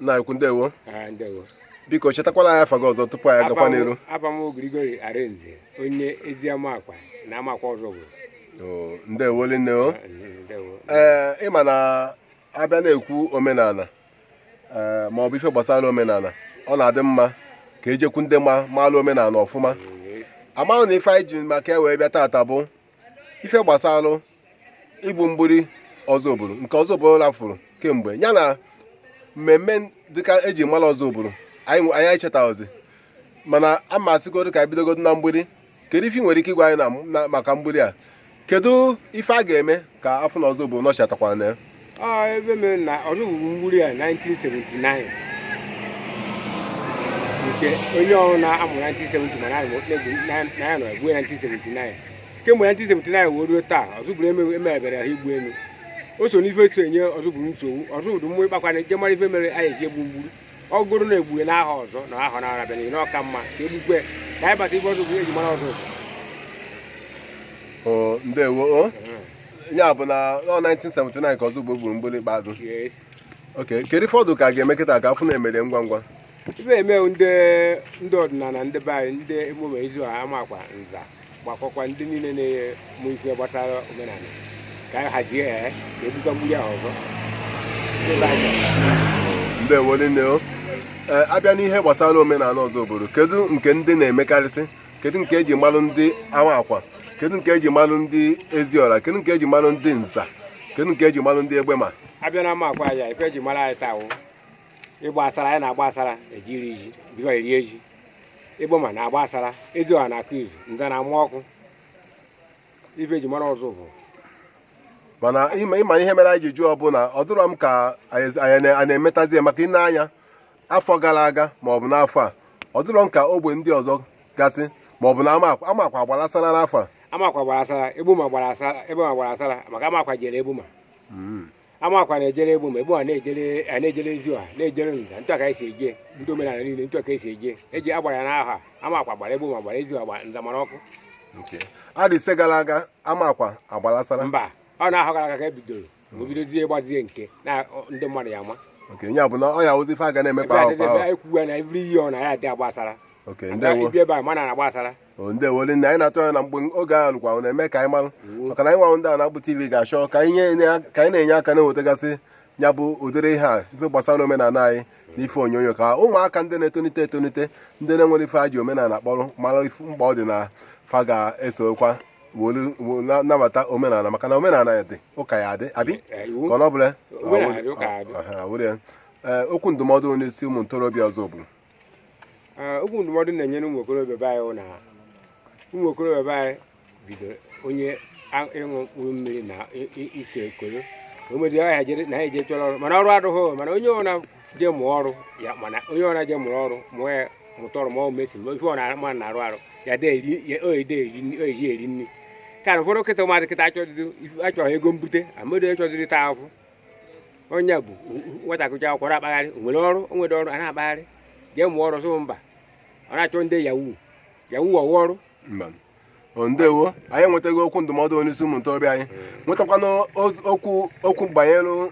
na-ekwu ndewo ndewo. biko chetakwala anyị afa gị ọzọ tupu anyị agakwa n'iru. Abam Grigori Arinze, onye Eziamakwa na Amakwa Ọzọgwu. Ndewo linne o. Ịma na abịa na-ekwu omenala ma ọ bụ ife gbasara omenala, ọ na-adị mma ka ejekwu ndị maalụ omenala ọfụma. Amaghị na ife anyị ji maka wee bịa tata bụ ife gbasara igbu mgbiri Ọzọbụrụ nke Ọzọbụrụ rafuru kemgbe ya na mmemme dịka eji mara Ọzọbụrụ anyị echetaghịzi, mana ama asịgodo ka bidogodo na mgbiri. Kedu ife nwere ike ịgwa anyị na maka mgbiri a? Kedu ife a ga-eme ka afọ na Ọzọbụrụ nọchatakwara na ya? Ebe mere na Ọzọbụrụ mgbiri a 1979 nke onye ọrụ na-amụ 1970 mana na ya nọ egbu 1979 kemgbe 1979 wee ruo taa Ọzọbụrụ emebere ha igbu elu. O so n'ife so enye Ọzọbụrụ nsogbu. Ọzọbụrụ mmụọ ịkpakwana je mara ife mere anyị eji egbu mgburu. Ọ gụrụ na egbughe n'aha ọzọ na ahọ na-abịa na ọka mma ka egbukwe ka anyị bata ife Ọzọbụrụ eji mara Ọzọbụrụ. Ndewo ya bụ na 1979 ka Ọzọbụrụ gburu mgbiri ikpeazụ. Okay, kedu ife ọdụ ka a ga-eme kịta ka afọ na-emere ngwa ngwa? Ife emewu ndị ọdịnala ndị be anyị ndị emume izu ha Amakwa Nza gbakọkwa ndị niile na-eme ife gbasara omenala ka anyị hazie ka ebuga mgbiri ahụ ọzọ. Ndewo nne o. Abịa n'ihe gbasara omenala Ọzọbụrụ, kedu nke ndị na-emekarịsị? Kedu nke eji malụ ndị Amakwa? Kedu nke eji malụ ndị Eziọra? Kedu nke eji malụ ndị Nza? Kedu nke eji malụ ndị Egbema? Abịa na Amakwa ya ife eji mara anyị taa wụ ịgba asara, anyị na-agba asara eji iri ji biwa iri eji. Egbema na-agba asara, Eziọra na-akụ izu, Nza na-amụ ọkụ. Ife eji mara Ọzọbụrụ. Mana ịma ihe mere anyị ji jụọ bụ na ọ dịrọ m ka anyị na-emetazie maka ine anya afọ gara aga maọbụ n'afọ a, ọ dịrọ m ka ogbe ndị ọzọ gasị maọbụ na Amakwa gbara asara n'afọ a. Amakwa gbara asara, Egbema gbara asara maka Amakwa jere Egbema. Amakwa na-ejere Egbema, Egbema na-ejere Eziọra, na-ejere Nza. Ntụ aka esi eje ndị omenala niile, ntụ aka esi eje eji agbara ya n'aha. Amakwa gbara Egbema gbara Eziọra gbara Nza mara ọkụ. Adị ise gara aga Amakwa agbara asara. Mba, ọ na-ahọ gara aga ka ebidoro bidozie gbazie nke na ndị mmadụ ya ma. Ya bụ na ọ ya ozi ife a ga na-emekpa ahụ ekwuga na every year na ya adị agba asara. Ndewo. Ibi ebe a mana na-agba asara. Ndewo nne, anyị na-atụ anya na mgbe oge ahụ lụkwa na-eme ka anyị marụ maka na anyị nwa ndị a na-agbụ TV ga-achọ ka anyị na-enye aka na-ewetagasị ya bụ ụdịrị ihe a ife gbasara omenala anyị na ife onyonyo ka ụmụaka ndị na-etonite etonite ndị na-enwere ife ha ji omenala kpọrọ mara mkpa ọ dị na fa ga-esokwa nabata omenala maka na omenala ya dị ụka ya adị abi ka ọ nọbụla okwu ndụmọdụ n'isi ụmụ ntorobịa Ọzọbụrụ. Okwu ndụmọdụ na-enyere ụmụ okorobịa be anyị na ụmụ okorobịa be anyị bidoro onye ịṅụ mkpụrụ mmiri na isi ekoro omedi ahịa jere na ha eje chọrọ ọrụ mana ọrụ adịghị, mana onye ọna je mụọ ọrụ ya, mana onye ọna je mụrụ ọrụ mụọ ya mụta ọrụ ma ọ mesin ife ọ na-arụ arụ ya oji eri nri ka na ụfọdụ kịta ụmụadị kịta achọrọ ego mbute amedo echọziri taa afụ. Onye bụ nwatakịrị akwụkwọ akpagharị, nwere ọrụ o nwere ọrụ a na-akpagharị jee mụọ ọrụ sụ mba ọ na-achọ ndị yahoo ọwụ ọrụ. Ndewo, anyị enwetaghị okwu ndụmọdụ onyeisi ụmụ ntorobịa anyị, nwetakwana okwu banyere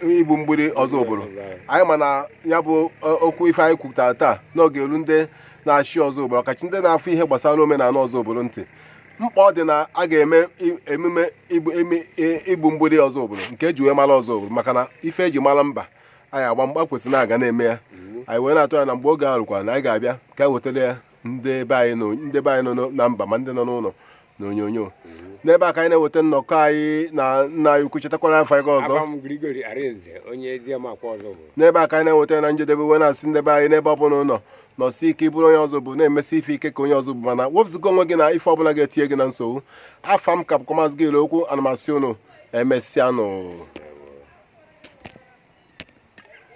igbu mgbiri Ọzọbụrụ. Anyị ma na ya bụ okwu ife anyị kwupụtara taa n'oge elu ndị na-achị Ọzọbụrụ, ọkachi ndị na-afụ ihe gbasara omenala Ọzọbụrụ ntị. Mkpa ọ dị na a ga-eme emume igbu mgbiri Ọzọbụrụ nke eji wee mara Ọzọbụrụ maka na ife eji mara mba anyị agba mgba kwesịrị na-aga na-eme ya. Anyị wee na-atụ ya na mgbe oge ahụ rụkwara na anyị ga-abịa ka anyị wetara ya ndị be anyị nọ na mba ma ndị nọ n'ụlọ na onyonyo. N'ebe a ka anyị na-eweta nnọkọ anyị na nna anyị ukwu, chetakwara afọ anyị ọzọ. N'ebe a ka anyị na-eweta na njedebe wee na-asị ndị be anyị n'ebe ọ bụla ụlọ nọsi ike ịbụrụ onye Ọzọbụrụ na-emesi ife ike ka onye Ọzọbụrụ, mana wepụzigo onwe gị na ife ọbụla ga-etinye gị na nsogbu. Afa m ka Maazị Gil okwu ana m asị unu emesịanụ.